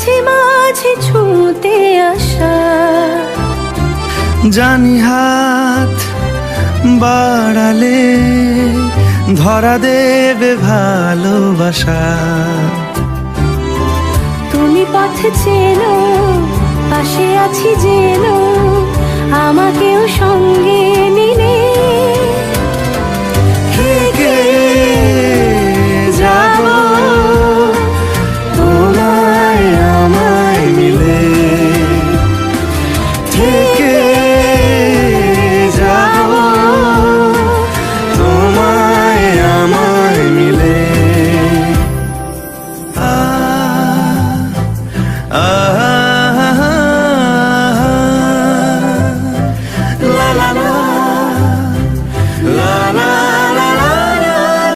মাঝে মাঝে ছুঁতে আসা। জানি হাত বাড়ালে ধরা দেবে ভালোবাসা। তুমি পথ চেনো, পাশে আছি যেন, আমাকেও সঙ্গে নিলে